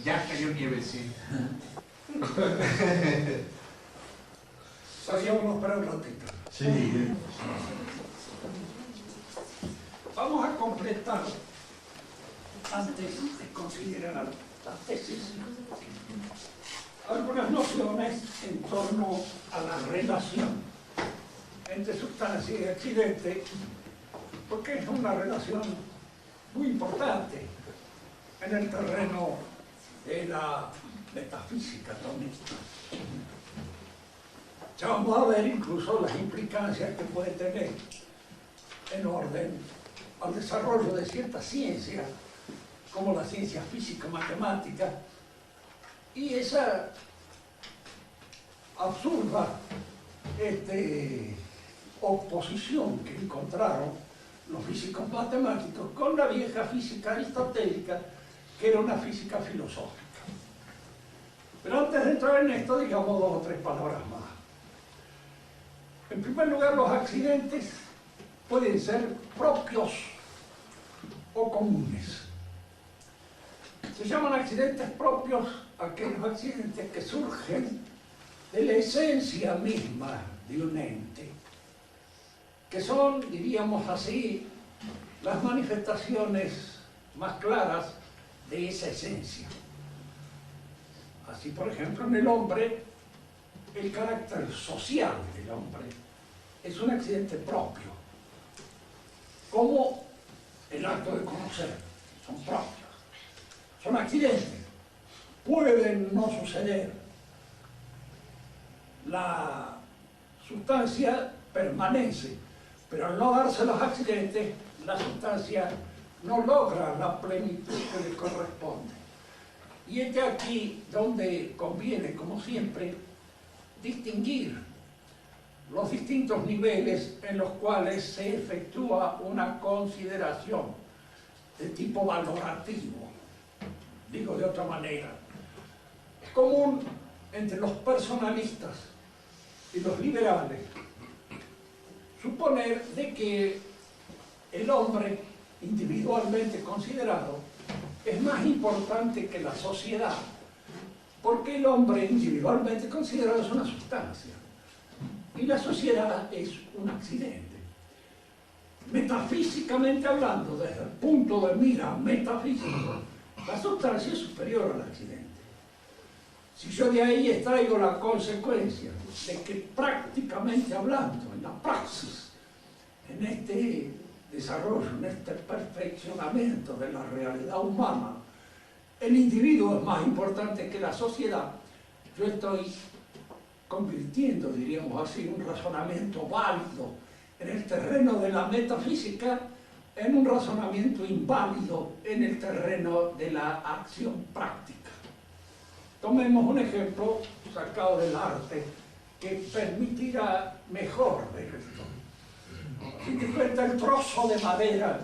Ya cayó nieve, sí. Vamos a esperar un ratito. Sí. Vamos a completar, antes de considerar la tesis, algunas nociones en torno a la relación entre sustancia y accidente, porque es una relación muy importante en el terreno de la metafísica también. Ya vamos a ver incluso las implicancias que puede tener en orden al desarrollo de ciertas ciencias, como la ciencia físico-matemática, y esa absurda oposición que encontraron los físicos matemáticos con la vieja física aristotélica, que era una física filosófica. Pero antes de entrar en esto, digamos 2 o 3 palabras más. En primer lugar, los accidentes pueden ser propios o comunes. Se llaman accidentes propios aquellos accidentes que surgen de la esencia misma de un ente, que son, diríamos así, las manifestaciones más claras de esa esencia. Así, por ejemplo, en el hombre, el carácter social del hombre es un accidente propio, como el acto de conocer, son propios, son accidentes, pueden no suceder. La sustancia permanece, pero al no darse los accidentes, la sustancia no logra la plenitud que le corresponde. Y es aquí donde conviene, como siempre, distinguir los distintos niveles en los cuales se efectúa una consideración de tipo valorativo. Digo de otra manera, es común entre los personalistas y los liberales suponer de que el hombre individualmente considerado es más importante que la sociedad, porque el hombre individualmente considerado es una sustancia y la sociedad es un accidente. Metafísicamente hablando, desde el punto de mira metafísico, la sustancia es superior al accidente. Si yo de ahí extraigo la consecuencia de que prácticamente hablando, en la praxis, en este desarrollo, en este perfeccionamiento de la realidad humana, el individuo es más importante que la sociedad, yo estoy convirtiendo, diríamos así, un razonamiento válido en el terreno de la metafísica en un razonamiento inválido en el terreno de la acción práctica. Tomemos un ejemplo sacado del arte que permitirá mejor ver esto. Si te cuenta el trozo de madera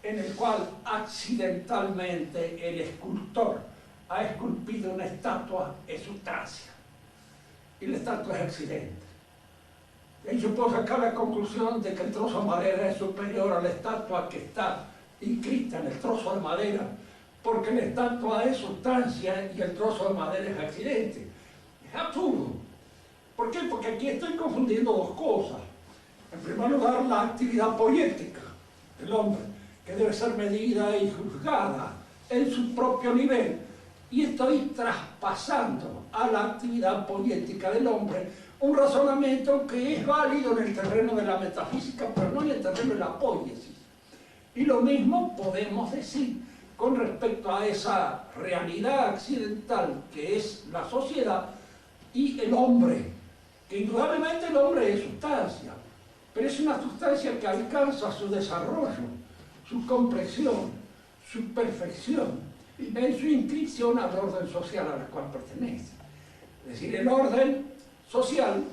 en el cual accidentalmente el escultor ha esculpido una estatua, es sustancia, y la estatua es accidente. Y yo puedo sacar la conclusión de que el trozo de madera es superior a la estatua que está inscrita en el trozo de madera, porque la estatua es sustancia y el trozo de madera es accidente. Es absurdo. ¿Por qué? Porque aquí estoy confundiendo 2 cosas. En primer lugar, la actividad poética del hombre, que debe ser medida y juzgada en su propio nivel, y estoy traspasando a la actividad poética del hombre un razonamiento que es válido en el terreno de la metafísica, pero no en el terreno de la poiesis. Y lo mismo podemos decir con respecto a esa realidad accidental que es la sociedad y el hombre, que indudablemente el hombre es sustancia, pero es una sustancia que alcanza su desarrollo, su comprensión, su perfección, en su inscripción al orden social al cual pertenece. Es decir, el orden social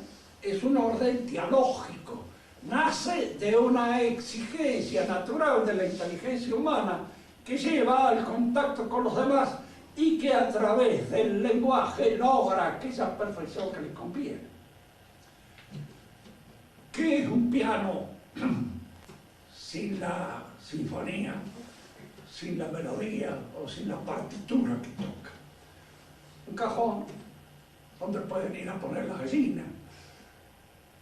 es un orden dialógico, nace de una exigencia natural de la inteligencia humana que lleva al contacto con los demás y que a través del lenguaje logra aquella perfección que le conviene. ¿Qué es un piano sin la sinfonía, sin la melodía o sin la partitura que toca? cajón donde pueden ir a poner la gallina.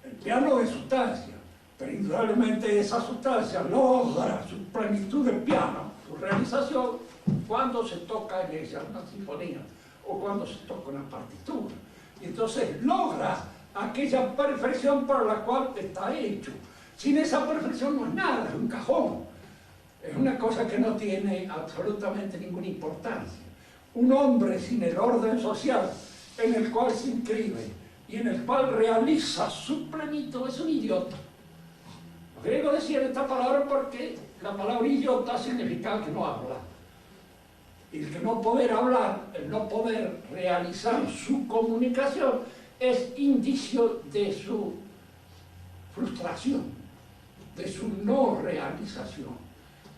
El piano es sustancia, pero indudablemente esa sustancia logra su plenitud de piano, su realización, cuando se toca en ella una sinfonía o cuando se toca una partitura. Y entonces logra aquella perfección para la cual está hecho. Sin esa perfección no es nada, es un cajón. Es una cosa que no tiene absolutamente ninguna importancia. Un hombre sin el orden social en el cual se inscribe y en el cual realiza su plenitud es un idiota. Los griegos decían esta palabra porque la palabra idiota significa que no habla. Y el que no poder hablar, el no poder realizar su comunicación, es indicio de su frustración, de su no realización.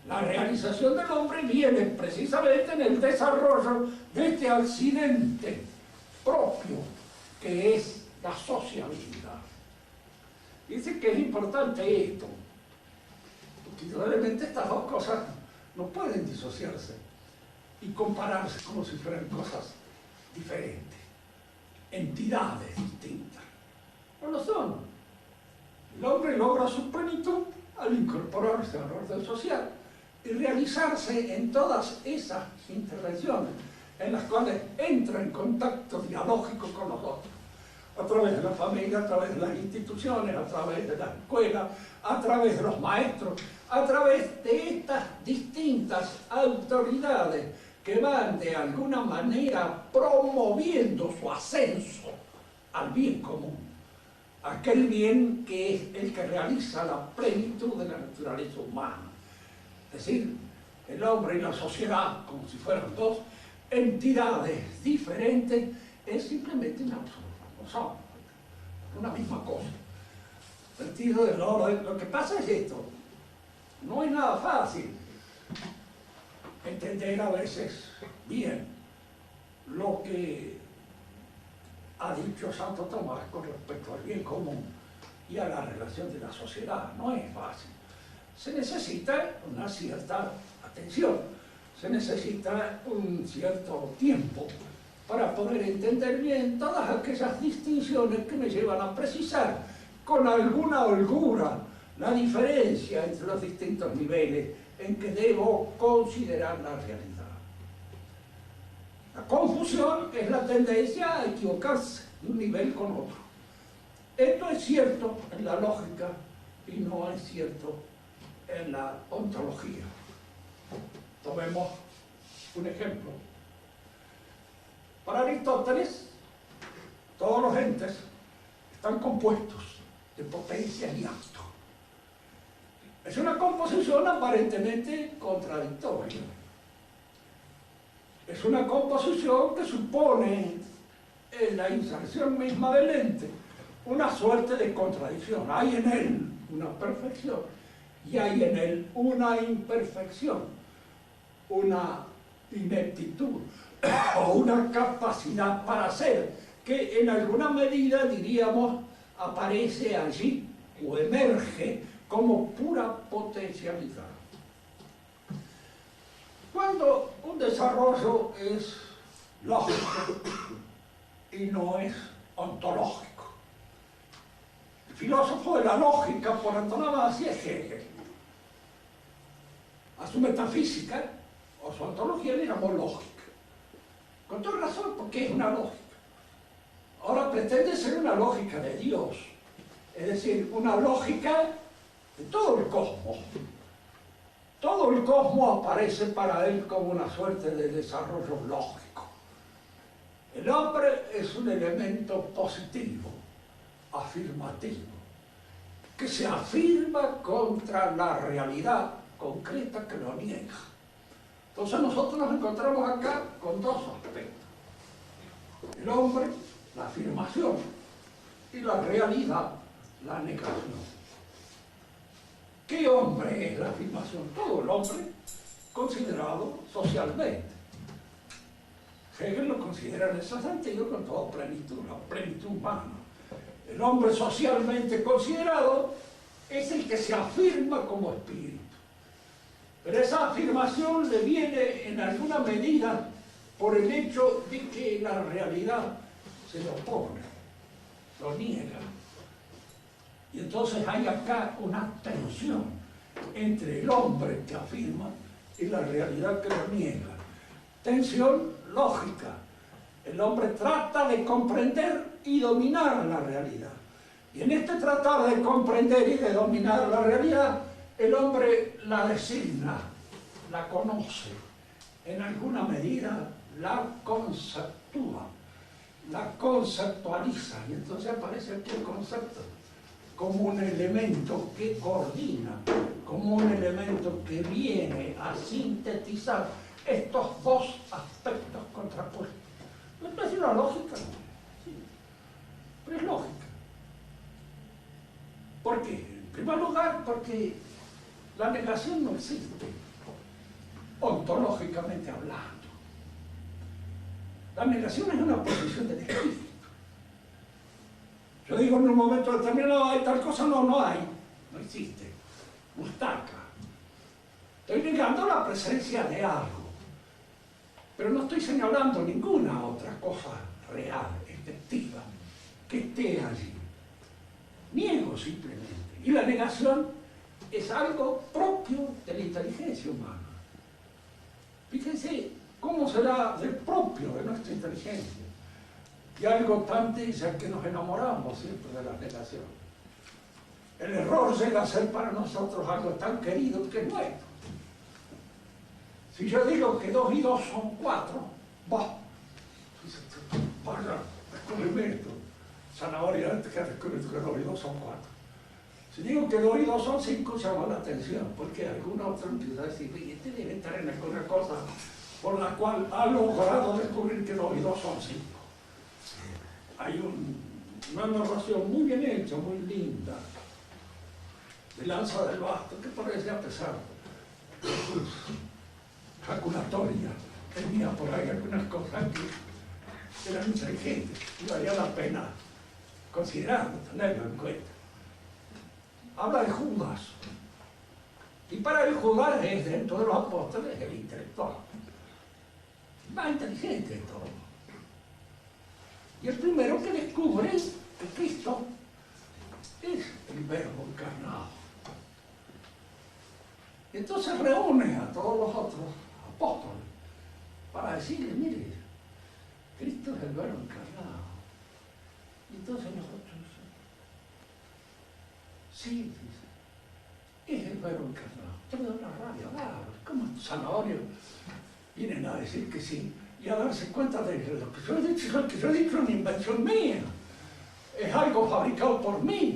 La realización del hombre viene precisamente en el desarrollo de este accidente propio, que es la sociabilidad. Dice que es importante esto, porque indudablemente estas dos cosas no pueden disociarse y compararse como si fueran cosas diferentes, entidades distintas. No lo son. El hombre logra su plenitud al incorporarse al orden social y realizarse en todas esas intervenciones en las cuales entra en contacto dialógico con los otros, a través de la familia, a través de las instituciones, a través de la escuela, a través de los maestros, a través de estas distintas autoridades que van de alguna manera promoviendo su ascenso al bien común, aquel bien que es el que realiza la plenitud de la naturaleza humana. Es decir, el hombre y la sociedad, como si fueran dos entidades diferentes, es simplemente un absurdo, no son una misma cosa. El sentido del orden, lo que pasa es esto, no es nada fácil entender a veces bien lo que ha dicho Santo Tomás con respecto al bien común y a la relación de la sociedad. No es fácil. Se necesita una cierta atención, se necesita un cierto tiempo para poder entender bien todas aquellas distinciones que me llevan a precisar con alguna holgura la diferencia entre los distintos niveles en que debo considerar la realidad. La confusión es la tendencia a equivocarse de un nivel con otro. Esto es cierto en la lógica y no es cierto en la ontología. Tomemos un ejemplo. Para Aristóteles, todos los entes están compuestos de potencias y actos. Es una composición aparentemente contradictoria. Es una composición que supone en la inserción misma del ente una suerte de contradicción. Hay en él una perfección y hay en él una imperfección, una ineptitud o una capacidad para hacer que en alguna medida, diríamos, aparece allí o emerge como pura potencialidad. Cuando un desarrollo es lógico y no es ontológico. El filósofo de la lógica, por antonomasia, es Hegel. A su metafísica o su ontología le llamó lógica. Con toda razón, porque es una lógica. Ahora pretende ser una lógica de Dios, es decir, una lógica de todo el cosmos. Todo el cosmos aparece para él como una suerte de desarrollo lógico. El hombre es un elemento positivo, afirmativo, que se afirma contra la realidad concreta que lo niega. Entonces nosotros nos encontramos acá con dos aspectos. El hombre, la afirmación, y la realidad, la negación. ¿Qué hombre es la afirmación? Todo el hombre considerado socialmente. Hegel lo considera en ese sentido con toda plenitud, la plenitud humana. El hombre socialmente considerado es el que se afirma como espíritu. Pero esa afirmación le viene en alguna medida por el hecho de que la realidad se lo opone, lo niega. Y entonces hay acá una tensión entre el hombre que afirma y la realidad que lo niega. Tensión lógica. El hombre trata de comprender y dominar la realidad. Y en este tratar de comprender y de dominar la realidad, el hombre la designa, la conoce, en alguna medida la conceptúa, la conceptualiza. Y entonces aparece aquí el concepto como un elemento que coordina, como un elemento que viene a sintetizar estos dos aspectos contrapuestos. Esto es una lógica, sí, pero es lógica. ¿Por qué? En primer lugar, porque la negación no existe, ontológicamente hablando. La negación es una posición del espíritu. Yo digo en un momento determinado, hay tal cosa, no hay, no existe, mustaca. Estoy negando la presencia de algo, pero no estoy señalando ninguna otra cosa real, efectiva, que esté allí. Niego simplemente. Y la negación es algo propio de la inteligencia humana. Fíjense cómo será del propio de nuestra inteligencia. Y algo tan ya que nos enamoramos siempre de la negación. El error llega a ser para nosotros algo tan querido que es nuestro. Si yo digo que 2 y 2 son 4, vaya, descubrimiento. Zanahoria antes que descubrir que 2 y 2 son 4. Si digo que 2 y 2 son 5, llama la atención, porque algún otro empieza a decir, este debe estar en alguna cosa por la cual ha logrado descubrir que 2 y 2 son 5. Hay una narración muy bien hecha, muy linda, de Lanza del Basto, que parece a pesar de sus calculatorias, tenía por ahí algunas cosas que eran inteligentes y valía la pena considerarlo, tenerlo en cuenta. Habla de Judas, y para él Judas es, dentro de los apóstoles, el intelectual, más inteligente de todos. Y el primero que descubre que Cristo es el Verbo encarnado. Y entonces reúne a todos los otros apóstoles para decirle, mire, Cristo es el Verbo encarnado. Y entonces nosotros, sí, es el Verbo encarnado. Todo da una rabia, ¿cómo estos zanahorios vienen a decir que sí? Y a darse cuenta de que lo que yo he dicho, lo que yo he dicho es una invención mía, es algo fabricado por mí.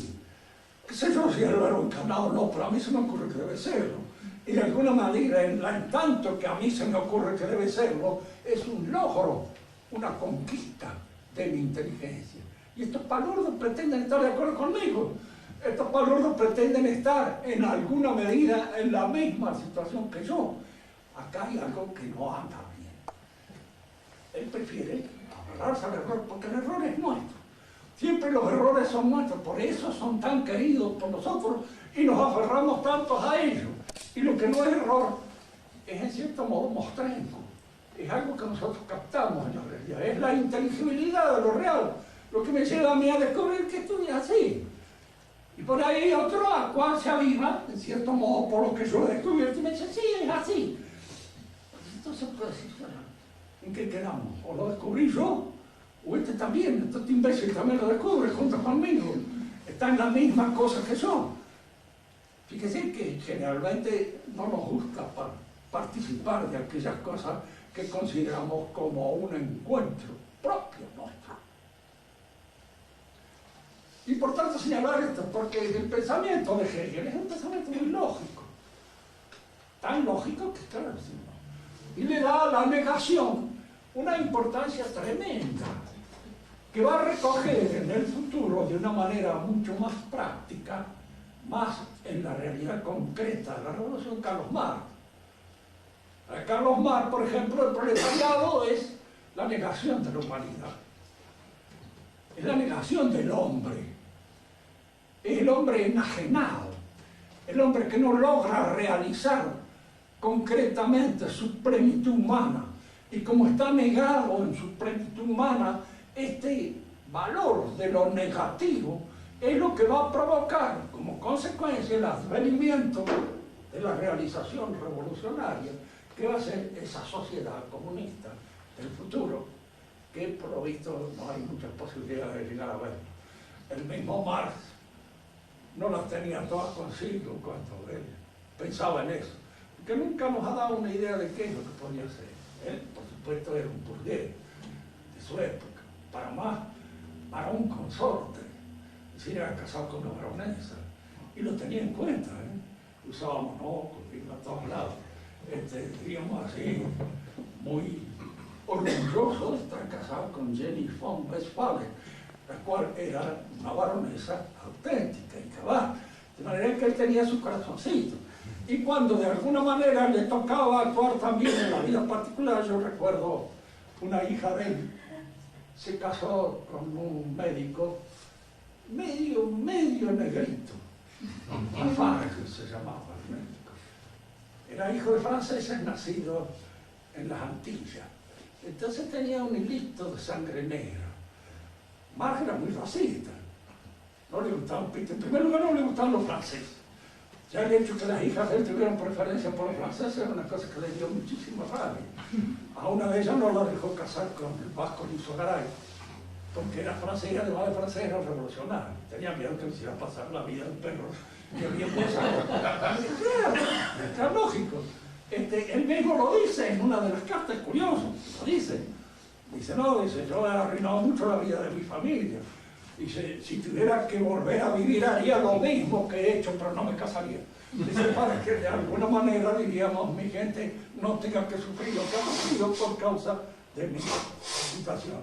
¿Qué sé yo si es el Verbo encarnado o no? Pero a mí se me ocurre que debe serlo. Y de alguna manera, en tanto que a mí se me ocurre que debe serlo, es un logro, una conquista de mi inteligencia. Y estos palurdos pretenden estar de acuerdo conmigo. Estos palurdos pretenden estar en alguna medida en la misma situación que yo. Acá hay algo que no anda bien. Él prefiere agarrarse al error, porque el error es nuestro. Siempre los errores son nuestros, por eso son tan queridos por nosotros y nos aferramos tantos a ellos. Y lo que no es error es en cierto modo mostrenco. Es algo que nosotros captamos en la realidad. Es la inteligibilidad de lo real, lo que me lleva a mí a descubrir que esto es así. Y por ahí hay otro a cual se aviva, en cierto modo, por lo que yo he descubierto, y me dice, sí, es así. Entonces puedo decir, ¿en qué quedamos? ¿O lo descubrí yo? ¿O este también? Este imbécil también lo descubre junto conmigo. Está en la misma cosa que yo. Fíjese que generalmente no nos gusta participar de aquellas cosas que consideramos como un encuentro propio nuestro. Importante señalar esto, porque el pensamiento de Hegel es un pensamiento muy lógico. Tan lógico que, claro, y le da a la negación una importancia tremenda, que va a recoger en el futuro de una manera mucho más práctica, más en la realidad concreta de la Revolución Carlos Marx. Para Carlos Marx, por ejemplo, el proletariado es la negación de la humanidad, es la negación del hombre, es el hombre enajenado, el hombre que no logra realizar concretamente su plenitud humana, Y como está negado en su plenitud humana, este valor de lo negativo es lo que va a provocar como consecuencia el advenimiento de la realización revolucionaria que va a ser esa sociedad comunista del futuro, que por lo visto no hay muchas posibilidades de llegar a ver. El mismo Marx no las tenía todas consigo cuando él pensaba en eso, porque nunca nos ha dado una idea de qué es lo que podía ser. Él, por supuesto, era un burgués de su época, para un consorte, es decir, era casado con una baronesa, y lo tenía en cuenta, usaba monóculos, iba a todos lados, diríamos así, muy orgulloso de estar casado con Jenny von Westphalen, la cual era una baronesa auténtica y cabal, de manera que él tenía su corazoncito. Y cuando de alguna manera le tocaba actuar también en la vida particular, yo recuerdo una hija de él, se casó con un médico medio negrito, Lafargue se llamaba el médico. Era hijo de franceses nacido en las Antillas. Entonces tenía un hilito de sangre negra. Marx era muy racista. No le gustaban, en primer lugar no le gustaban los franceses. Ya el hecho que las hijas de él tuvieran preferencia por los franceses era una cosa que le dio muchísima rabia. A una de ellas no la dejó casar con el vasco Lizogaray, porque era francés y además de francés era revolucionario. Tenía miedo que le hiciera pasar la vida del perro que había pasado. Era lógico. Él mismo lo dice en una de las cartas, curioso, lo dice. Dice, no, dice, yo he arruinado mucho la vida de mi familia. Dice, si tuviera que volver a vivir haría lo mismo que he hecho, pero no me casaría. Dice, para que de alguna manera, diríamos, mi gente no tenga que sufrir lo que ha sufrido por causa de mi situación.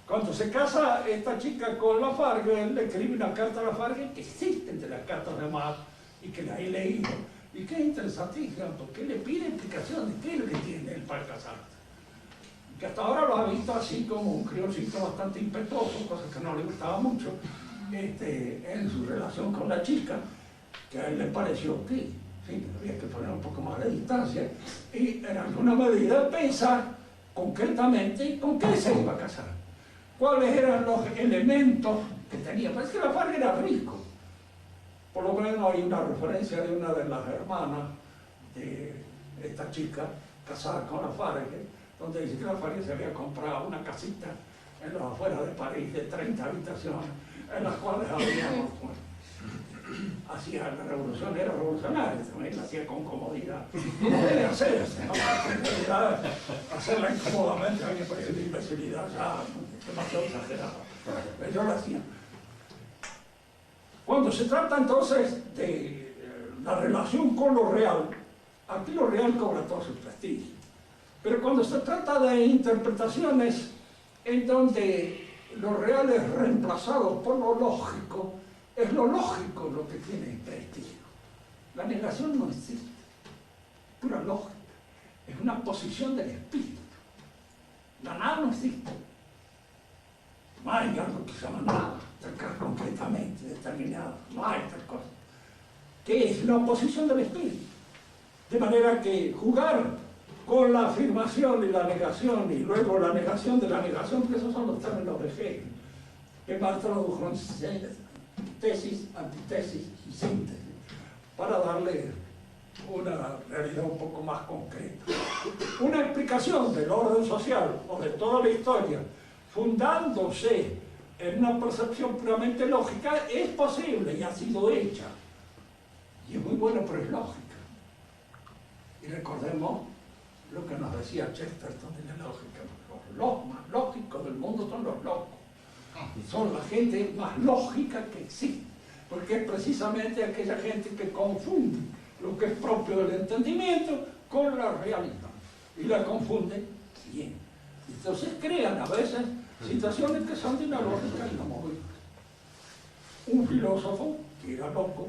Cuando se casa esta chica con Lafargue, él le escribe una carta a Lafargue que existe entre las cartas de Marx y que la he leído. Y que es interesantísima, porque le pide explicación de qué es lo que tiene él para casarse. Que hasta ahora lo ha visto así como un criollito bastante impetuoso, cosa que no le gustaba mucho, en su relación con la chica, que a él le pareció que sí, había que poner un poco más de distancia y en alguna medida pensar concretamente con qué se iba a casar, cuáles eran los elementos que tenía. Parece que Lafargue era rico. Por lo menos hay una referencia de una de las hermanas de esta chica casada con Lafargue, donde dice que Lafargue se había comprado una casita en las afueras de París de 30 habitaciones, en las cuales había, bueno, hacía la revolución, era revolucionaria, también la hacía con comodidad. No debe hacerse, ¿no? Hacerla incómodamente a mí me parece una imbecilidad ya demasiado exagerada. Pero yo la hacía. Cuando se trata entonces de la relación con lo real, aquí lo real cobra todo su prestigio. Pero cuando se trata de interpretaciones en donde lo real es reemplazado por lo lógico, es lo lógico lo que tiene prestigio. La negación no existe, pura lógica, es una posición del espíritu. La nada no existe. No hay algo que se llama nada, concretamente determinado, no hay tal cosa. Que es la oposición del espíritu. De manera que jugar con la afirmación y la negación, y luego la negación de la negación, que esos son los términos de Hegel, que Marx tradujo en tesis, antitesis y síntesis, para darle una realidad un poco más concreta. Una explicación del orden social o de toda la historia, fundándose en una percepción puramente lógica, es posible y ha sido hecha. Y es muy bueno, pero es lógica. Y recordemos lo que nos decía Chesterton de la lógica. Los más lógicos del mundo son los locos. Son la gente más lógica que existe, porque es precisamente aquella gente que confunde lo que es propio del entendimiento con la realidad. Y la confunde bien. Entonces crean a veces situaciones que son de una lógica inamovible. Un filósofo que era loco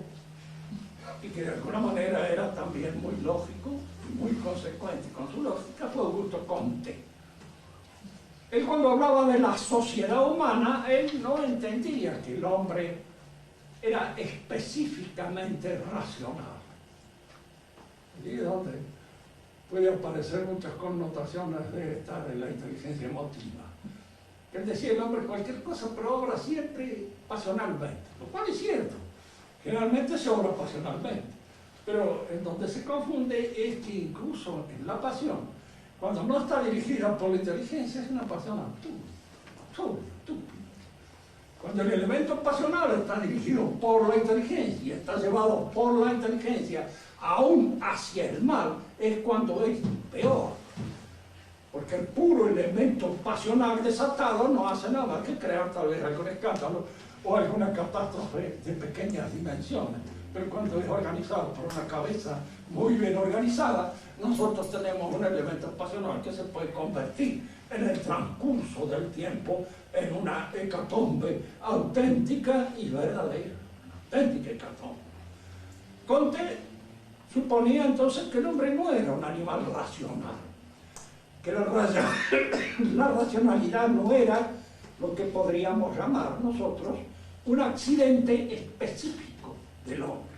y que de alguna manera era también muy lógico y muy consecuente con su lógica fue Augusto Comte. Él, cuando hablaba de la sociedad humana, él no entendía que el hombre era específicamente racional. ¿Y de dónde? puede aparecer muchas connotaciones de esta de la inteligencia emotiva. Él decía el hombre cualquier cosa, pero obra siempre pasionalmente, lo cual es cierto. Generalmente se obra pasionalmente, pero en donde se confunde es que incluso en la pasión, cuando no está dirigida por la inteligencia, es una pasión absurda, estúpida. Cuando el elemento pasional está dirigido por la inteligencia, está llevado por la inteligencia, aún hacia el mal, es cuando es peor. Porque el puro elemento pasional desatado no hace nada más que crear tal vez algún escándalo o alguna catástrofe de pequeñas dimensiones. Pero cuando es organizado por una cabeza muy bien organizada, nosotros tenemos un elemento pasional que se puede convertir en el transcurso del tiempo en una hecatombe auténtica y verdadera. Una auténtica hecatombe. Comte suponía entonces que el hombre no era un animal racional, que la racionalidad no era lo que podríamos llamar nosotros un accidente específico del hombre.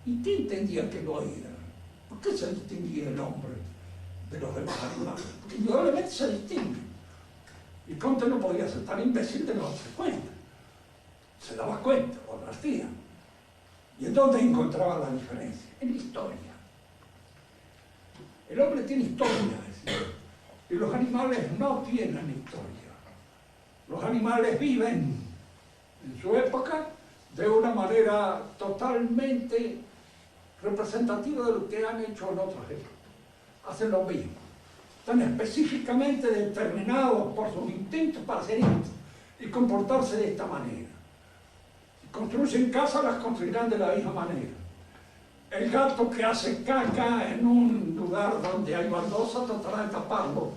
¿Y qué entendía que lo era? ¿Por qué se distinguía el hombre de los demás animales? Porque indudablemente se distingue. Y Comte no podía ser tan imbécil de no darse cuenta. Se daba cuenta, o lo hacía. ¿Y en dónde encontraba la diferencia? En la historia. El hombre tiene historia, es decir, y los animales no tienen historia. Los animales viven en su época de una manera totalmente representativa de lo que han hecho en otras épocas. Hacen lo mismo. Están específicamente determinados por sus instintos para hacer esto y comportarse de esta manera. Si construyen casas, las construirán de la misma manera. El gato que hace caca en un lugar donde hay baldosa tratará de taparlo,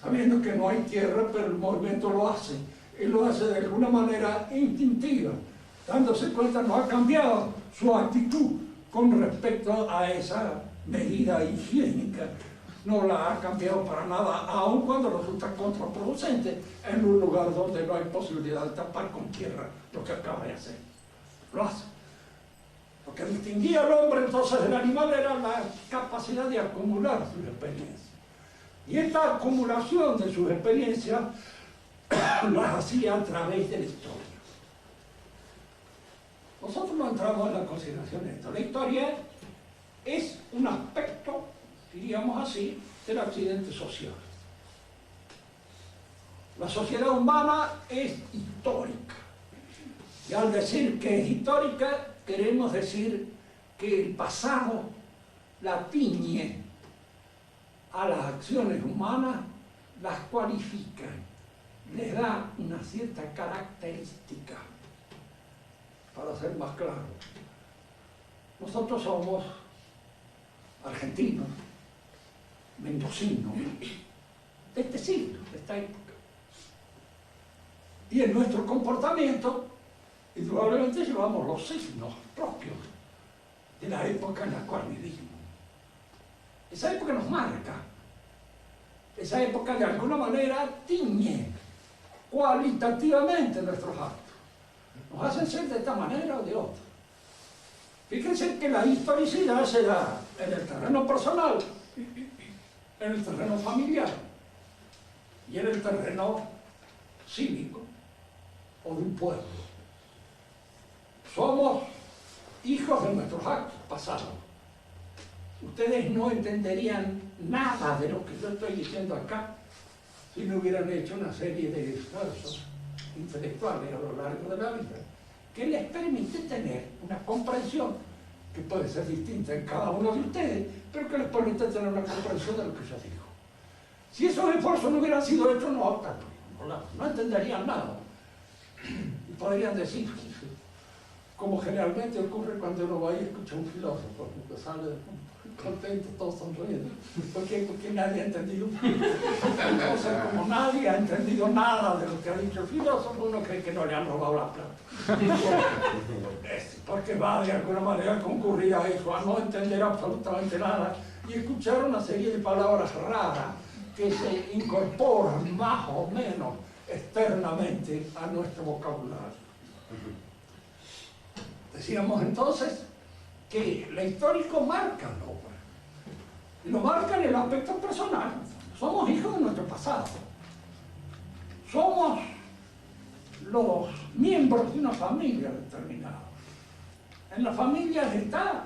sabiendo que no hay tierra, pero el movimiento lo hace. Y lo hace de alguna manera instintiva, dándose cuenta no ha cambiado su actitud con respecto a esa medida higiénica. No la ha cambiado para nada, aun cuando resulta contraproducente en un lugar donde no hay posibilidad de tapar con tierra lo que acaba de hacer. Lo hace. Lo que distinguía al hombre entonces del animal era la capacidad de acumular sus experiencias. Y esta acumulación de sus experiencias las hacía a través de la historia. Nosotros no entramos en la consideración de esto. La historia es un aspecto, diríamos así, del accidente social. La sociedad humana es histórica. Y al decir que es histórica, queremos decir que el pasado la tiñe a las acciones humanas, las cualifica, les da una cierta característica. Para ser más claro, nosotros somos argentinos, mendocinos, de este siglo, de esta época. Y en nuestro comportamiento, indudablemente llevamos los signos propios de la época en la cual vivimos. Esa época nos marca. Esa época de alguna manera tiñe cualitativamente nuestros actos. Nos hacen ser de esta manera o de otra. Fíjense que la historicidad se da en el terreno personal, en el terreno familiar y en el terreno cívico o de un pueblo. Somos hijos de nuestros actos pasados. Ustedes no entenderían nada de lo que yo estoy diciendo acá si no hubieran hecho una serie de esfuerzos intelectuales a lo largo de la vida que les permite tener una comprensión que puede ser distinta en cada uno de ustedes, pero que les permite tener una comprensión de lo que yo digo. Si esos esfuerzos no hubieran sido hechos, no entenderían nada. Y podrían decir, como generalmente ocurre cuando uno va y escucha a un filósofo, que sale contento, todos sonriendo, porque nadie ha entendido. Entonces, como nadie ha entendido nada de lo que ha dicho el filósofo, uno cree que no le han robado la plata. Porque va de alguna manera a concurrir a eso, a no entender absolutamente nada y escuchar una serie de palabras raras que se incorporan más o menos externamente a nuestro vocabulario. Decíamos entonces que la histórico marca la obra. Y lo marca en el aspecto personal. Somos hijos de nuestro pasado. Somos los miembros de una familia determinada. En las familias está,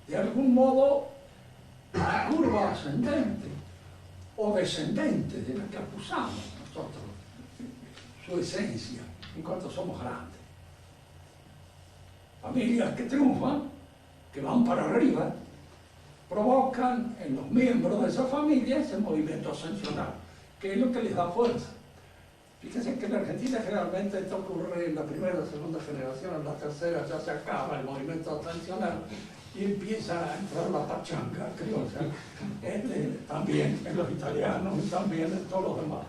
de algún modo, la curva ascendente o descendente de la que acusamos nosotros su esencia en cuanto somos grandes. Familias que triunfan, que van para arriba, provocan en los miembros de esa familia ese movimiento ascensional, que es lo que les da fuerza. Fíjense que en Argentina generalmente esto ocurre en la primera o segunda generación, en la tercera ya se acaba el movimiento ascensional y empieza a entrar la pachanga criolla, también en los italianos y también en todos los demás.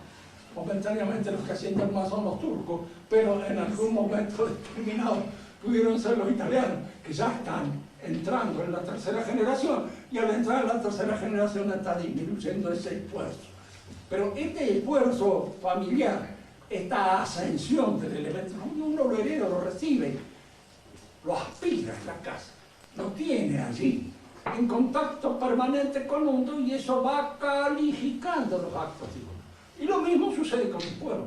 Momentáneamente los que ascienden más son los turcos, pero en algún momento determinado pudieron ser los italianos, que ya están entrando en la tercera generación, y al entrar en la tercera generación está disminuyendo ese esfuerzo. Pero este esfuerzo familiar, esta ascensión del elemento, uno lo hereda, lo recibe, lo aspira en la casa, lo tiene allí, en contacto permanente con el mundo, y eso va calificando los actos de uno. Y lo mismo sucede con el pueblo.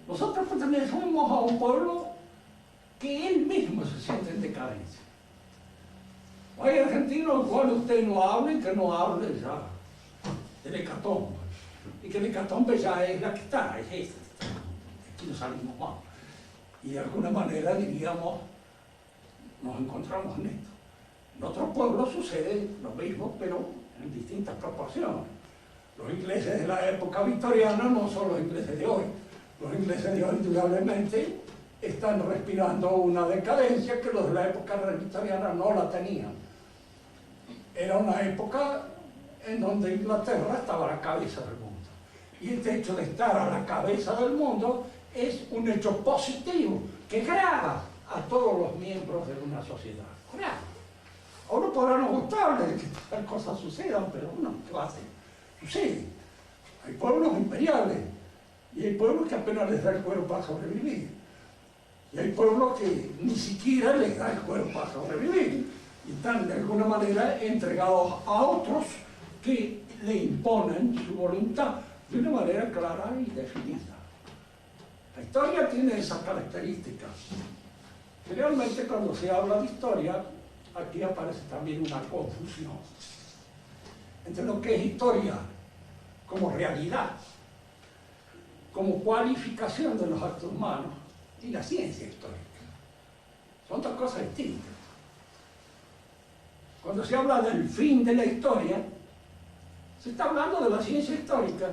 Nosotros pertenecemos a un pueblo que él mismo se siente en decadencia. Hay argentinos cual usted no hable, que no hable ya del hecatombe. Y que el hecatombe ya es la que está, es esta. Aquí no salimos más. Y de alguna manera, diríamos, nos encontramos en esto. En otros pueblos sucede lo mismo, pero en distintas proporciones. Los ingleses de la época victoriana no son los ingleses de hoy. Los ingleses de hoy, indudablemente, están respirando una decadencia que los de la época victoriana no la tenían. Era una época en donde Inglaterra estaba a la cabeza del mundo. Y este hecho de estar a la cabeza del mundo es un hecho positivo que grava a todos los miembros de una sociedad. Grava. A uno podrá no gustarle que tal cosas sucedan, pero uno, ¿qué va a hacer? Sucede. Hay pueblos imperiales y hay pueblos que apenas les da el cuero para sobrevivir. Y hay pueblos que ni siquiera les da el cuero para sobrevivir. Y están de alguna manera entregados a otros que le imponen su voluntad de una manera clara y definida. La historia tiene esas características. Generalmente cuando se habla de historia, aquí aparece también una confusión entre lo que es historia como realidad, como cualificación de los actos humanos, y la ciencia histórica. Son dos cosas distintas. Cuando se habla del fin de la historia, se está hablando de la ciencia histórica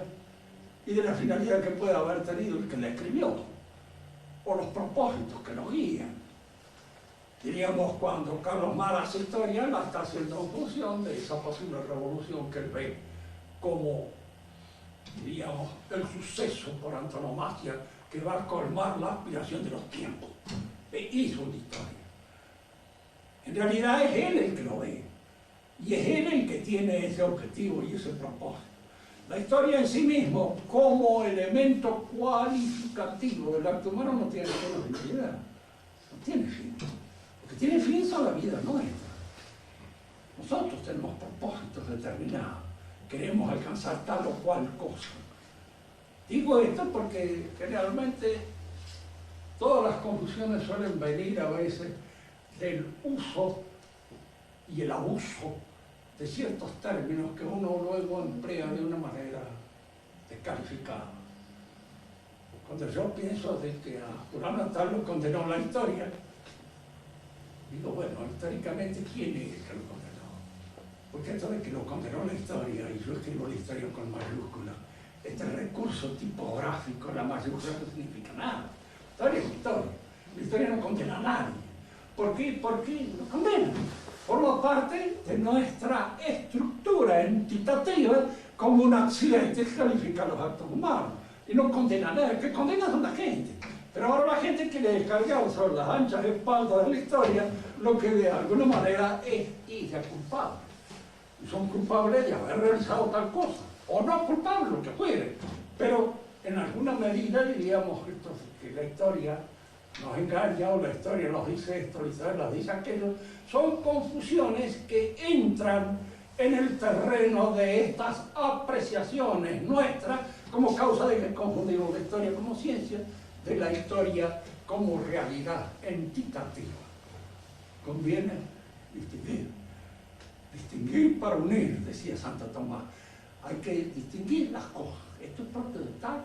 y de la finalidad que puede haber tenido el que la escribió, o los propósitos que lo guían. Diríamos, cuando Carlos Marx hace historia, la está haciendo en función de esa posible revolución que él ve como, diríamos, el suceso por antonomasia que va a colmar la aspiración de los tiempos. E hizo una historia. En realidad es él el que lo ve, y es él el que tiene ese objetivo y ese propósito. La historia en sí mismo, como elemento cualificativo del acto humano, no tiene finalidad, no tiene fin. Lo que tiene fin son la vida nuestra. Nosotros tenemos propósitos determinados, queremos alcanzar tal o cual cosa. Digo esto porque generalmente todas las confusiones suelen venir a veces del uso y el abuso de ciertos términos que uno luego emplea de una manera descalificada. Cuando yo pienso de que a Fulano tal lo condenó la historia, digo, bueno, históricamente, ¿quién es el que lo condenó? Porque esto de que lo condenó la historia, y yo escribo la historia con mayúscula, este recurso tipográfico, la mayúscula no significa nada. La historia es historia. La historia no condena a nadie. ¿Por qué? Porque lo condena. Forma parte de nuestra estructura entitativa como un accidente que califica los actos humanos. Y no condena a nadie. El que condena son la gente. Pero ahora la gente quiere descargar sobre las anchas espaldas de la historia lo que de alguna manera es ella culpable. Y son culpables de haber realizado tal cosa. O no culpables, lo que fuere. Pero en alguna medida diríamos que la historia nos engaña, o la historia nos dice esto, la historia nos dice aquello. Son confusiones que entran en el terreno de estas apreciaciones nuestras como causa de que confundimos la historia como ciencia de la historia como realidad entitativa. Conviene distinguir para unir, decía Santo Tomás. Hay que distinguir las cosas. Esto es propio de tal,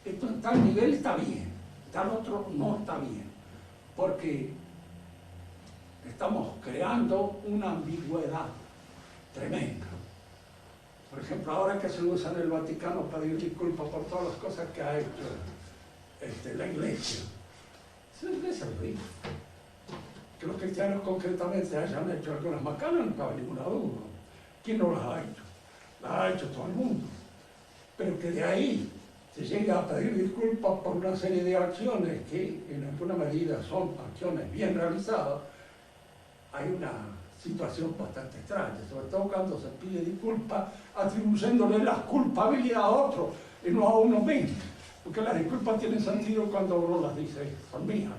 esto en tal nivel está bien, tal otro no está bien, porque estamos creando una ambigüedad tremenda. Por ejemplo, ahora que se usa en el Vaticano pedir disculpas por todas las cosas que ha hecho la Iglesia. La Iglesia lo dice. Que los cristianos concretamente hayan hecho algunas macanas no cabe ninguna duda. ¿Quién no las ha hecho? Las ha hecho todo el mundo. Pero que de ahí se llega a pedir disculpas por una serie de acciones que en alguna medida son acciones bien realizadas, hay una situación bastante extraña, sobre todo cuando se pide disculpas atribuyéndole la culpabilidad a otro y no a uno mismo, porque las disculpas tienen sentido cuando uno las dice, son mías,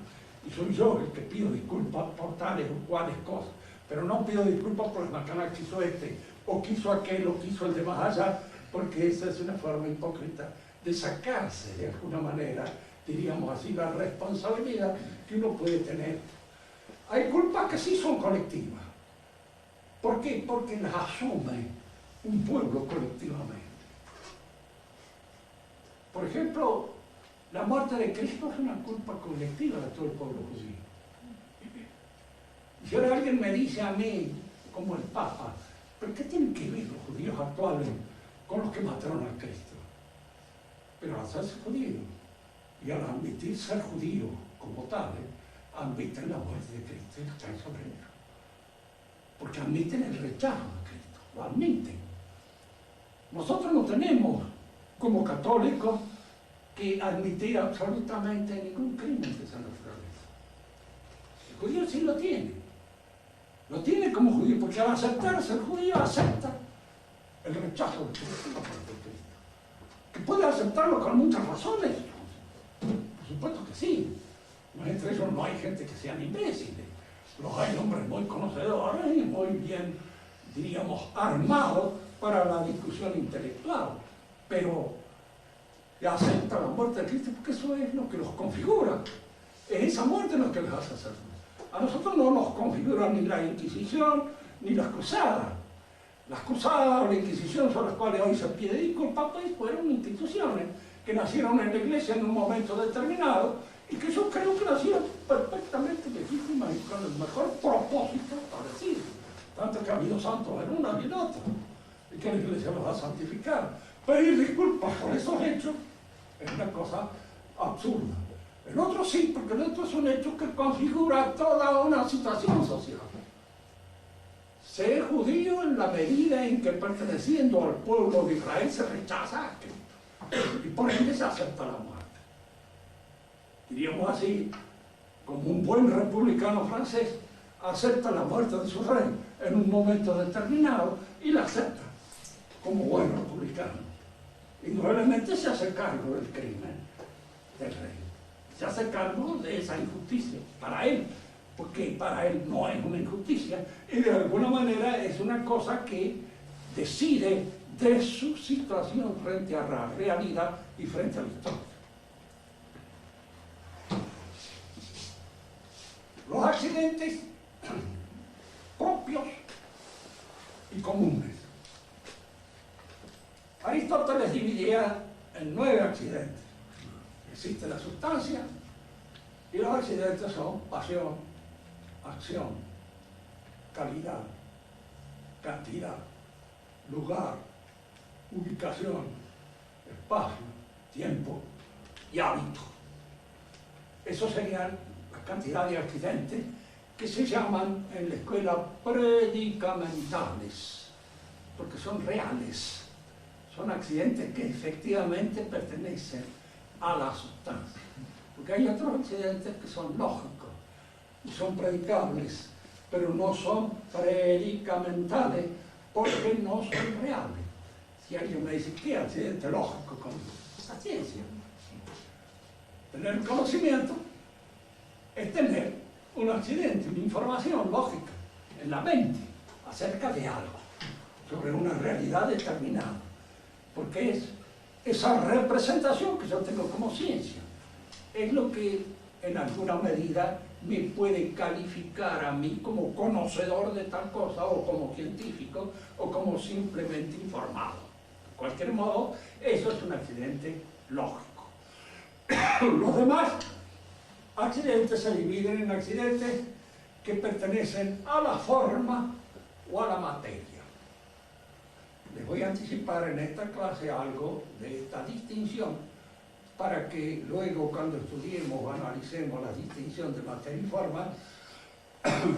y soy yo el que pido disculpas por tales o cuales cosas, pero no pido disculpas por las macanas que hizo o que hizo aquel, o que hizo el de más allá, porque esa es una forma hipócrita de sacarse de alguna manera, diríamos así, la responsabilidad que uno puede tener. Hay culpas que sí son colectivas. ¿Por qué? Porque las asume un pueblo colectivamente. Por ejemplo, la muerte de Cristo es una culpa colectiva de todo el pueblo judío. Y si ahora alguien me dice a mí, como el Papa, ¿pero qué tienen que ver los judíos actuales con los que mataron a Cristo? Pero al hacerse judío y al admitir ser judío como tal, admiten la muerte de Cristo y caen sobre ellos. Porque admiten el rechazo a Cristo, lo admiten. Nosotros no tenemos, como católicos, que admitir absolutamente ningún crimen de esa naturaleza. El judío sí lo tiene. Lo tiene como judío, porque al aceptarse el judío acepta el rechazo de Cristo, la muerte de Cristo. Que puede aceptarlo con muchas razones. Por supuesto que sí. Entre ellos no hay gente que sean imbéciles. Los hay hombres muy conocedores y muy bien, diríamos, armados para la discusión intelectual. Pero aceptan la muerte de Cristo porque eso es lo que los configura. Es esa muerte lo que les hace hacer. A nosotros no nos configura ni la Inquisición ni las cruzadas. Las cruzadas o la Inquisición son las cuales hoy se pide disculpas, pues fueron instituciones que nacieron en la Iglesia en un momento determinado y que yo creo que nacieron perfectamente legítimas y con el mejor propósito establecido. Tanto que ha habido santos en una y en otra, y que la Iglesia los va a santificar. Pedir disculpas por esos hechos es una cosa absurda. El otro sí, porque el otro es un hecho que configura toda una situación social. Ser judío en la medida en que perteneciendo al pueblo de Israel se rechaza a Cristo y por ende se acepta la muerte. Diríamos así, como un buen republicano francés acepta la muerte de su rey en un momento determinado y la acepta como buen republicano. Indudablemente se hace cargo del crimen del rey, se hace cargo de esa injusticia para él, porque para él no es una injusticia y de alguna manera es una cosa que decide de su situación frente a la realidad y frente a la historia. Los accidentes propios y comunes. Aristóteles dividía en 9 accidentes. Existe la sustancia y los accidentes son pasión, acción, calidad, cantidad, lugar, ubicación, espacio, tiempo y hábito. Esos serían la cantidad de accidentes que se llaman en la escuela predicamentales, porque son reales, son accidentes que efectivamente pertenecen a la sustancia. Porque hay otros accidentes que son lógicos y son predicables, pero no son predicamentales porque no son reales. Si alguien me dice, ¿qué accidente lógico con la ciencia? Tener conocimiento es tener un accidente, una información lógica en la mente acerca de algo, sobre una realidad determinada, porque es esa representación que yo tengo como ciencia, es lo que en alguna medida me puede calificar a mí como conocedor de tal cosa, o como científico, o como simplemente informado. De cualquier modo, eso es un accidente lógico. Los demás accidentes se dividen en accidentes que pertenecen a la forma o a la materia. Les voy a anticipar en esta clase algo de esta distinción, para que luego, cuando estudiemos o analicemos la distinción de materia y forma,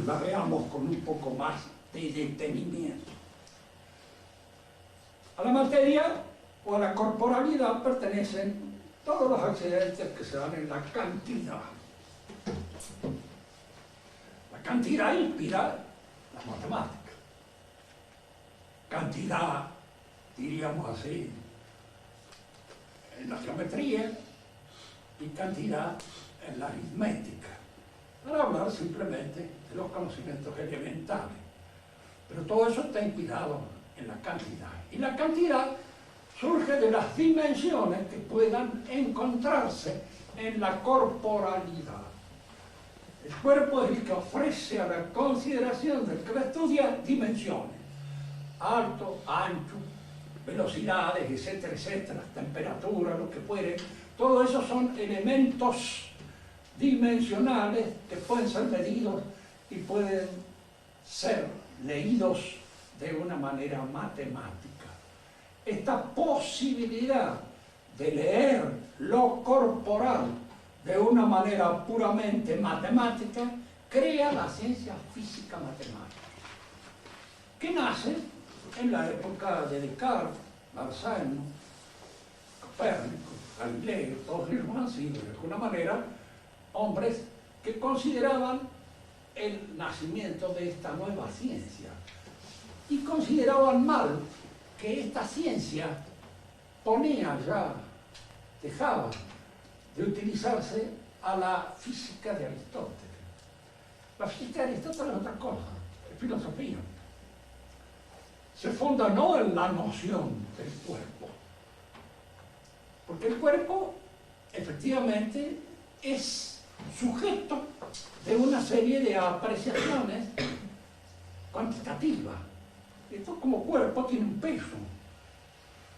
la veamos con un poco más de detenimiento. A la materia o a la corporalidad pertenecen todos los accidentes que se dan en la cantidad. La cantidad inspira la matemática. Cantidad, diríamos así, en la geometría, y cantidad en la aritmética, para hablar simplemente de los conocimientos elementales. Pero todo eso está inspirado en la cantidad. Y la cantidad surge de las dimensiones que puedan encontrarse en la corporalidad. El cuerpo es el que ofrece a la consideración del que la estudia dimensiones: alto, ancho, velocidades, etcétera, etcétera, temperatura, lo que fuere. Todo eso son elementos dimensionales que pueden ser medidos y pueden ser leídos de una manera matemática. Esta posibilidad de leer lo corporal de una manera puramente matemática crea la ciencia física matemática, que nace en la época de Descartes, Marciano, Copérnico, Galileo. Todos ellos han sido de alguna manera hombres que consideraban el nacimiento de esta nueva ciencia y consideraban mal que esta ciencia dejaba de utilizarse a la física de Aristóteles. La física de Aristóteles es otra cosa, es filosofía. Se funda no en la noción del cuerpo, porque el cuerpo efectivamente es sujeto de una serie de apreciaciones cuantitativas. Esto como cuerpo tiene un peso,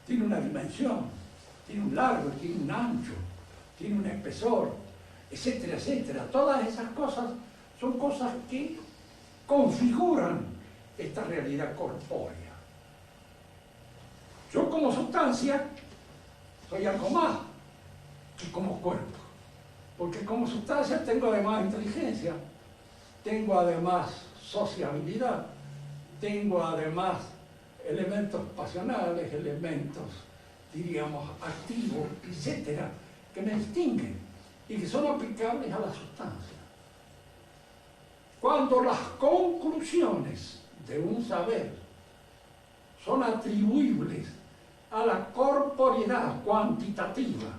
tiene una dimensión, tiene un largo, tiene un ancho, tiene un espesor, etcétera, etcétera. Todas esas cosas son cosas que configuran esta realidad corpórea. Yo como sustancia soy algo más que como cuerpo, porque como sustancia tengo además inteligencia, tengo además sociabilidad, tengo además elementos pasionales, elementos, diríamos, activos, etcétera, que me distinguen y que son aplicables a la sustancia. Cuando las conclusiones de un saber son atribuibles a la corporeidad cuantitativa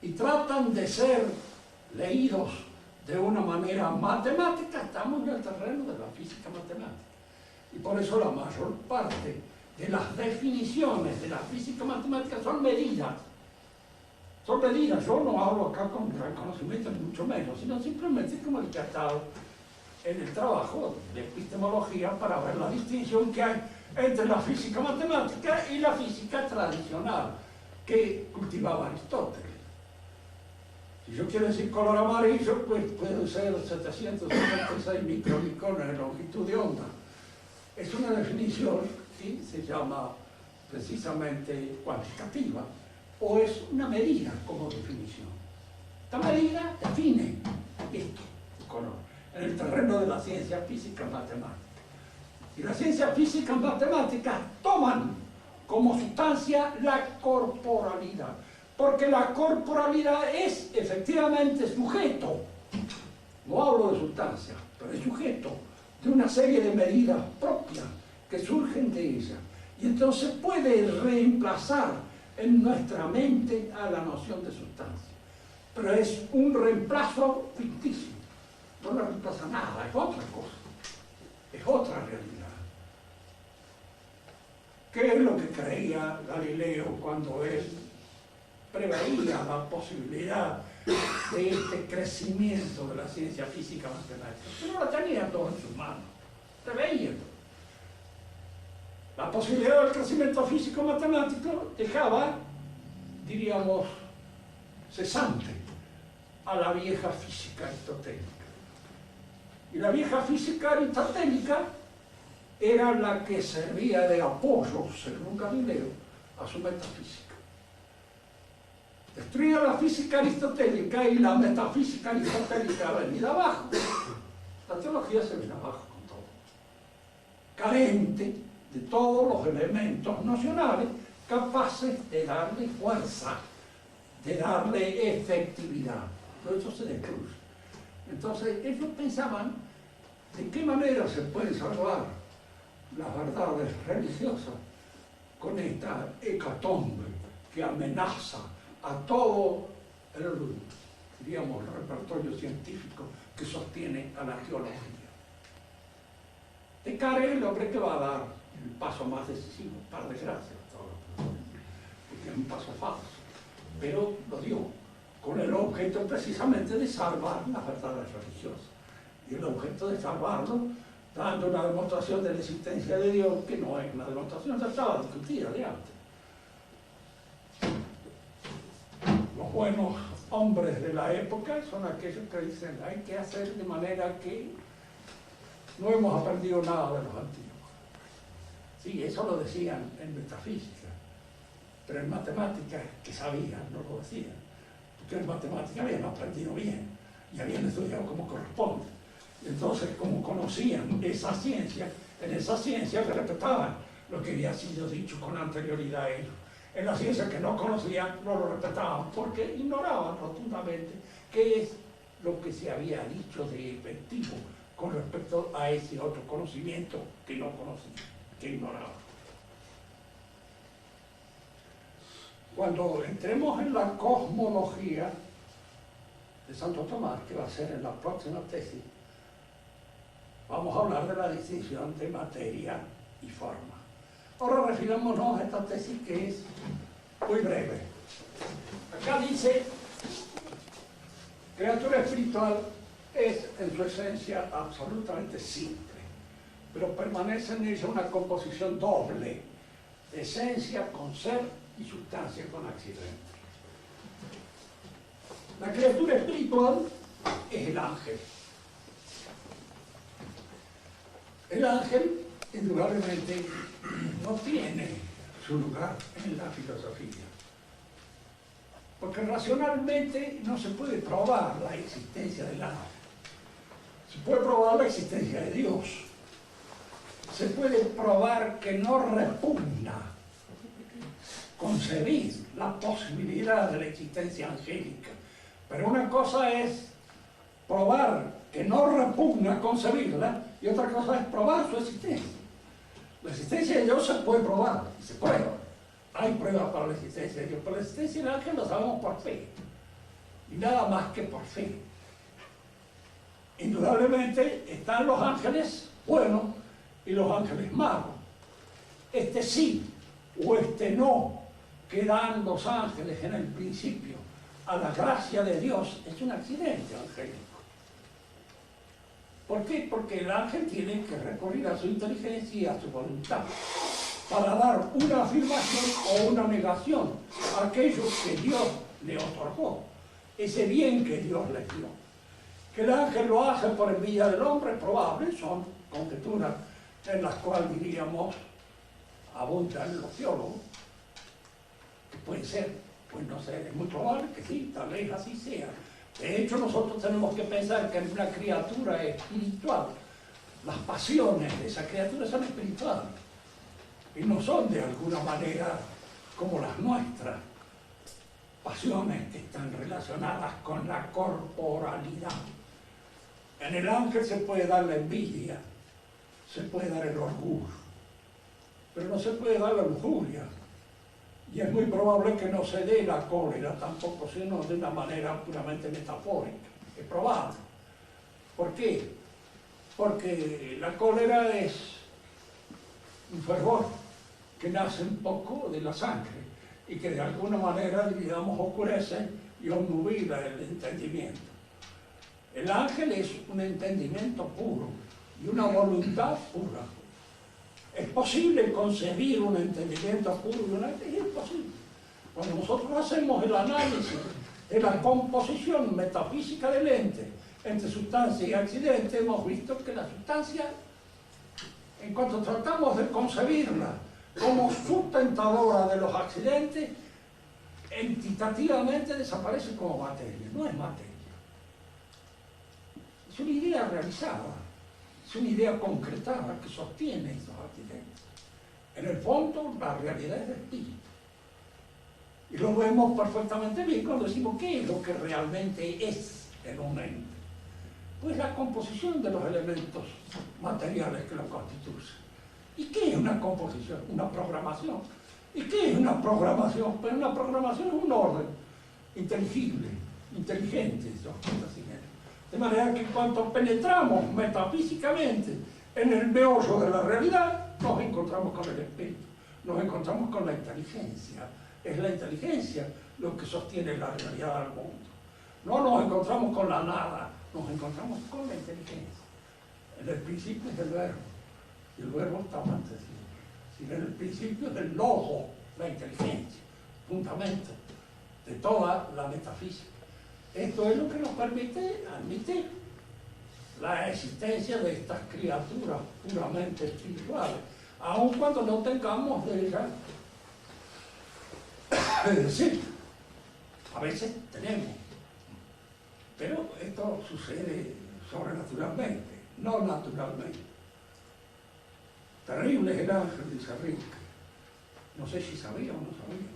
y tratan de ser leídos de una manera matemática, estamos en el terreno de la física matemática. Y por eso la mayor parte de las definiciones de la física matemática son medidas. Son medidas. Yo no hablo acá con gran conocimiento, ni mucho menos, sino simplemente como el que ha estado en el trabajo de epistemología para ver la distinción que hay entre la física matemática y la física tradicional que cultivaba Aristóteles. Si yo quiero decir color amarillo, pues puede ser 756 micromicones de longitud de onda. Es una definición que se llama precisamente cuantitativa, o es una medida como definición. Esta medida define esto, el color, en el terreno de la ciencia física matemática. Y las ciencias físicas matemáticas toman como sustancia la corporalidad, porque la corporalidad es efectivamente sujeto, no hablo de sustancia, pero es sujeto de una serie de medidas propias que surgen de ella, y entonces puede reemplazar en nuestra mente a la noción de sustancia, pero es un reemplazo ficticio, no le reemplaza nada, es otra cosa, es otra realidad. ¿Qué es lo que creía Galileo cuando él preveía la posibilidad de este crecimiento de la ciencia física matemática? Pero no la tenía todo en sus manos, preveía. La posibilidad del crecimiento físico matemático dejaba, diríamos, cesante a la vieja física aristotélica. Y la vieja física aristotélica era la que servía de apoyo, según Galileo, a su metafísica. Destruía la física aristotélica y la metafísica aristotélica venía abajo. La teología se viene abajo con todo. Carente de todos los elementos nocionales capaces de darle fuerza, de darle efectividad. Todo eso se destruye. Entonces, ellos pensaban de qué manera se pueden salvar las verdades religiosas con esta hecatombe que amenaza a todo el, diríamos, repertorio científico que sostiene a la geología. Descartes es el hombre que va a dar el paso más decisivo, par de gracias, porque es un paso falso, pero lo dio con el objeto precisamente de salvar las verdades religiosas. Y el objeto de salvarlo dando una demostración de la existencia de Dios que no es una demostración, ya estaba discutida de antes. Los buenos hombres de la época son aquellos que dicen hay que hacer de manera que no hemos aprendido nada de los antiguos. Sí, eso lo decían en metafísica, pero en matemáticas que sabían, no lo decían, porque en matemáticas habían aprendido bien y habían estudiado como corresponde. Y entonces, como conocían esa ciencia, en esa ciencia respetaban lo que había sido dicho con anterioridad a ellos. En la ciencia que no conocían, no lo respetaban, porque ignoraban rotundamente qué es lo que se había dicho de efectivo con respecto a ese otro conocimiento que no conocían, que ignoraban. Cuando entremos en la cosmología de Santo Tomás, que va a ser en la próxima tesis, vamos a hablar de la distinción entre materia y forma. Ahora refirámonos a esta tesis que es muy breve. Acá dice, criatura espiritual es en su esencia absolutamente simple, pero permanece en ella una composición doble, de esencia con ser y sustancia con accidente. La criatura espiritual es el ángel. El ángel, indudablemente, no tiene su lugar en la filosofía, porque racionalmente no se puede probar la existencia del ángel. Se puede probar la existencia de Dios. Se puede probar que no repugna concebir la posibilidad de la existencia angélica. Pero una cosa es probar que no repugna concebirla y otra cosa es probar su existencia. La existencia de Dios se puede probar y se prueba. Hay pruebas para la existencia de Dios, pero la existencia del ángel lo sabemos por fe y nada más que por fe. Indudablemente están los ángeles buenos y los ángeles malos. Este sí o este no que dan los ángeles en el principio a la gracia de Dios es un accidente angélico. ¿Por qué? Porque el ángel tiene que recurrir a su inteligencia y a su voluntad para dar una afirmación o una negación a aquello que Dios le otorgó, ese bien que Dios le dio. Que el ángel lo hace por envidia del hombre, probable, son conjeturas en las cuales diríamos abundan los teólogos, que puede ser, pues no sé, es muy probable que sí, tal vez así sea. De hecho, nosotros tenemos que pensar que en una criatura espiritual, las pasiones de esa criatura son espirituales y no son de alguna manera como las nuestras, pasiones que están relacionadas con la corporalidad. En el ángel se puede dar la envidia, se puede dar el orgullo, pero no se puede dar la lujuria. Y es muy probable que no se dé la cólera tampoco, sino de una manera puramente metafórica. Es probable. ¿Por qué? Porque la cólera es un fervor que nace un poco de la sangre y que de alguna manera, digamos, oscurece y obnubila el entendimiento. El ángel es un entendimiento puro y una voluntad pura. ¿Es posible concebir un entendimiento puro y un ángel? Es imposible. Cuando nosotros hacemos el análisis de la composición metafísica del ente entre sustancia y accidente, hemos visto que la sustancia, en cuanto tratamos de concebirla como sustentadora de los accidentes, entitativamente desaparece como materia. No es materia. Es una idea realizada, es una idea concretada que sostiene esos accidentes. En el fondo, la realidad es el espíritu. Y lo vemos perfectamente bien cuando decimos qué es lo que realmente es en un ente. Pues la composición de los elementos materiales que lo constituyen. ¿Y qué es una composición? Una programación. ¿Y qué es una programación? Pues una programación es un orden inteligible, inteligente, esos acontecimientos. De manera que en cuanto penetramos metafísicamente en el meollo de la realidad, nos encontramos con el espíritu, nos encontramos con la inteligencia. Es la inteligencia lo que sostiene la realidad del mundo. No nos encontramos con la nada, nos encontramos con la inteligencia. En el principio es el verbo, y el verbo está mantenido. En el principio es el logos, la inteligencia, fundamento de toda la metafísica. Esto es lo que nos permite admitir la existencia de estas criaturas puramente espirituales, aun cuando no tengamos de ellas. Es decir, a veces tenemos, pero esto sucede sobrenaturalmente, no naturalmente. Terrible es el ángel, dice Rick. No sé si sabía o no sabía.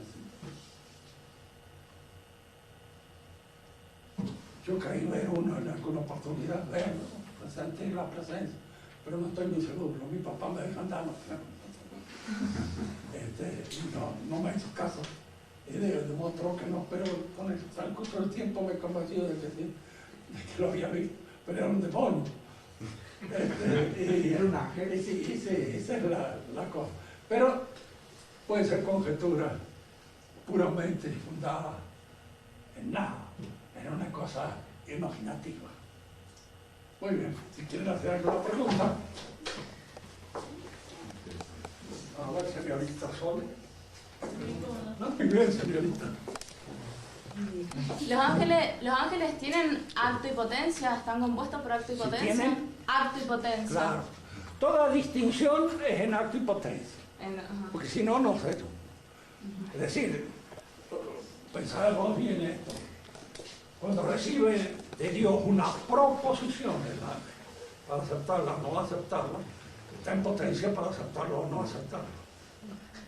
Yo creí ver uno en alguna oportunidad, verlo, presente la presencia, pero no estoy muy seguro. Mi papá me dijo, andar, no me hizo caso. Y demostró que no, pero con el transcurso del tiempo me convenció de que lo había visto, pero era un demonio. Era un ángel. Sí, esa es la cosa. Pero puede ser conjetura puramente fundada en nada, en una cosa imaginativa. Muy bien, si quieren hacer alguna pregunta. A ver, señorita Sole. No, muy bien, señorita. ¿Los ángeles tienen acto y potencia? ¿Están compuestos por acto y potencia? Si tienen acto y potencia. Claro. Toda distinción es en acto y potencia. Porque si no, no sé. Es decir, pensábamos bien esto. Cuando recibe de Dios una proposición del ángel, para aceptarla o no aceptarla, está en potencia para aceptarlo o no aceptarlo.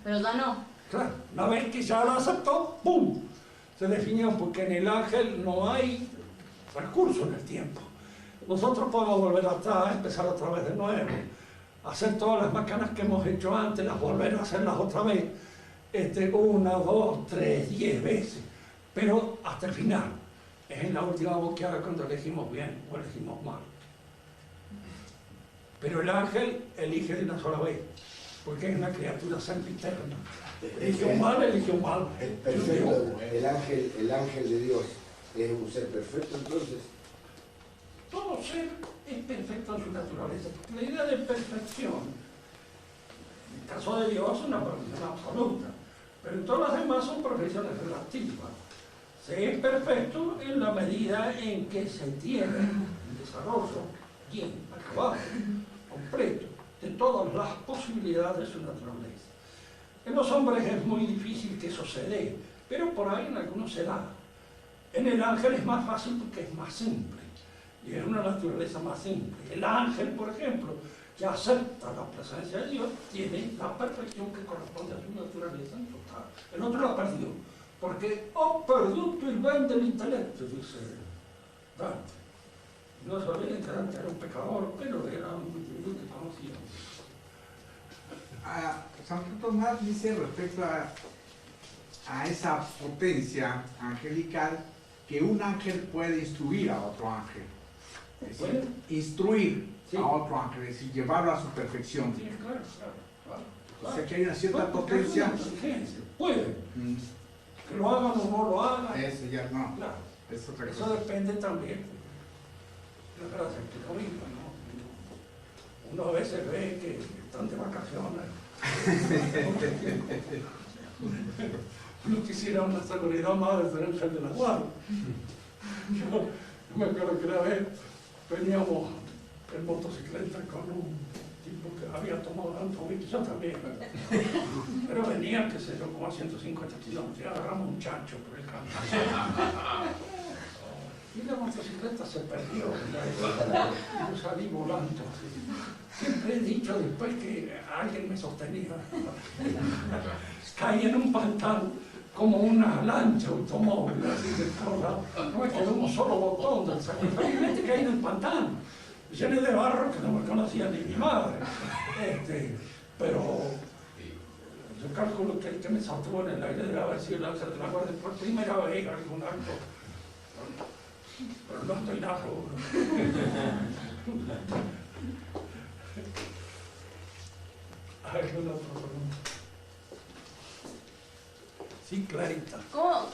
Pero ya no. Claro, una vez que ya la aceptó, ¡pum!, se definió, porque en el ángel no hay recurso en el tiempo. Nosotros podemos volver atrás, empezar otra vez de nuevo, hacer todas las macanas que hemos hecho antes, las volver a hacerlas otra vez, 1, 2, 3, 10 veces, pero hasta el final. Es en la última boqueada cuando elegimos bien o elegimos mal. Pero el ángel elige de una sola vez, porque es una criatura sempiterna. Elige un mal, elige un mal. Perfecto. El ángel de Dios es un ser perfecto, entonces. Todo ser es perfecto en su naturaleza. La idea de perfección, en el caso de Dios, es una perfección absoluta, pero en todas las demás son perfecciones relativas. Se es perfecto en la medida en que se tiene un desarrollo bien acabado, completo, de todas las posibilidades de su naturaleza. En los hombres es muy difícil que eso se dé, pero por ahí en algunos se da. En el ángel es más fácil porque es más simple, y es una naturaleza más simple. El ángel, por ejemplo, que acepta la presencia de Dios, tiene la perfección que corresponde a su naturaleza en total. El otro la perdió, porque ho perduto il ben dell'intelletto, dice Dante. No sabía que Dante era un pecador, pero era un individuo que conocía. Santo Tomás dice respecto a esa potencia angelical que un ángel puede instruir a otro ángel. Es decir, instruir Sí. a otro ángel, es decir, llevarlo a su perfección. Sí, claro, claro. O sea que hay una cierta Bueno, porque es potencia. una inteligencia. Puede. Mm, Que lo hagan o no lo hagan. Eso ya no, Claro. es otra Eso cosa. depende también de la gracia que lo viva, ¿no? Uno a veces ve que están de vacaciones. Uno quisiera una seguridad más de ser ángel de la guardia. Yo me acuerdo que una vez veníamos en motocicleta con un tipo que había tomado tanto whisky, yo también. Pero venía, qué sé yo, como a 150 kilómetros, y agarramos un chancho por el camino. Y la motocicleta se perdió, y yo salí volando. Siempre he dicho después que alguien me sostenía. Caí en un pantano como una lancha automóvil, así de todos lados. No me quedó un solo botón del saco. Felizmente caí en el pantano, lleno de barro que no me conocía ni mi madre. Pero yo calculo que el que me saltó en el aire debe haber sido el ángel de la guardia por primera vez en algún acto. Pero no estoy nada seguro. ¿Alguna otra pregunta? Sí, Clarita. ¿Cómo?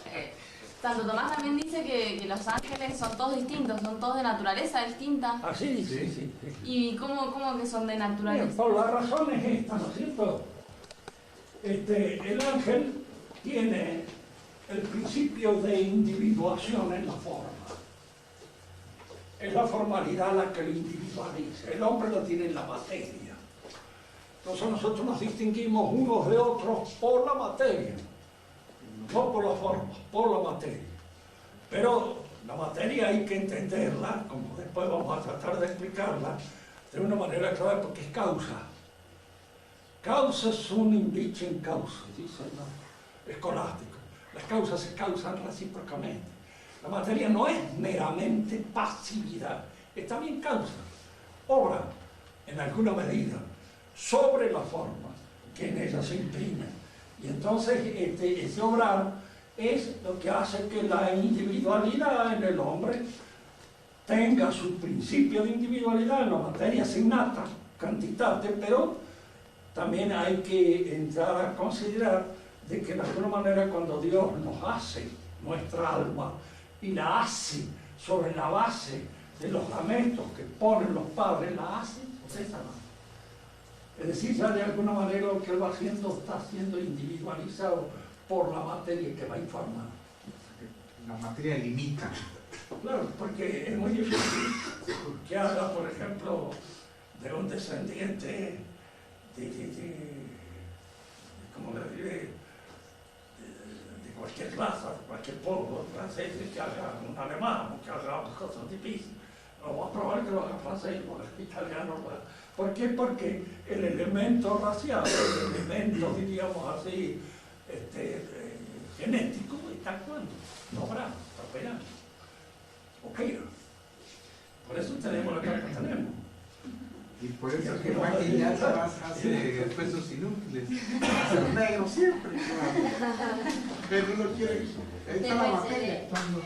Santo Tomás también dice que los ángeles son todos distintos, son todos de naturaleza distinta. Ah, sí, sí, sí. ¿Y cómo que son de Bien, naturaleza? por la razón es esta, ¿no es cierto? El ángel tiene el principio de individuación en la forma. Es la formalidad la que lo individualiza. El hombre lo tiene en la materia. Entonces nosotros nos distinguimos unos de otros por la materia, no por la forma, por la materia. Pero la materia hay que entenderla, como después vamos a tratar de explicarla, de una manera clara porque es causa. Causa sunt in vicem causa, dice el escolástico. Las causas se causan recíprocamente. La materia no es meramente pasividad, es también causa. Obra, en alguna medida, sobre la forma que en ella se imprime. Y entonces ese obrar es lo que hace que la individualidad en el hombre tenga su principio de individualidad. En la materia se innata, cantitate, pero también hay que entrar a considerar de que de alguna manera cuando Dios nos hace nuestra alma y la hace sobre la base de los gametos que ponen los padres, la hace sobre esa base. Es decir, ya de alguna manera lo que él va haciendo está siendo individualizado por la materia que va informando. La materia limita. Claro, porque es muy difícil que haga, por ejemplo, de un descendiente ¿cómo le diré? De cualquier raza, de cualquier pueblo francés, que haga un alemán, que haga cosas difíciles. No va a probar que lo haga francés, lo haga italiano. ¿Por qué? Porque el elemento racial, el elemento, diríamos así, genético, está actuando, no habrá, está operando. Ok. Por eso tenemos la carga que tenemos. Y por eso es que Joaquín Yatra hace pesos inútiles. Hace negro siempre. Pero no quiere. Ahí está la materia actuando.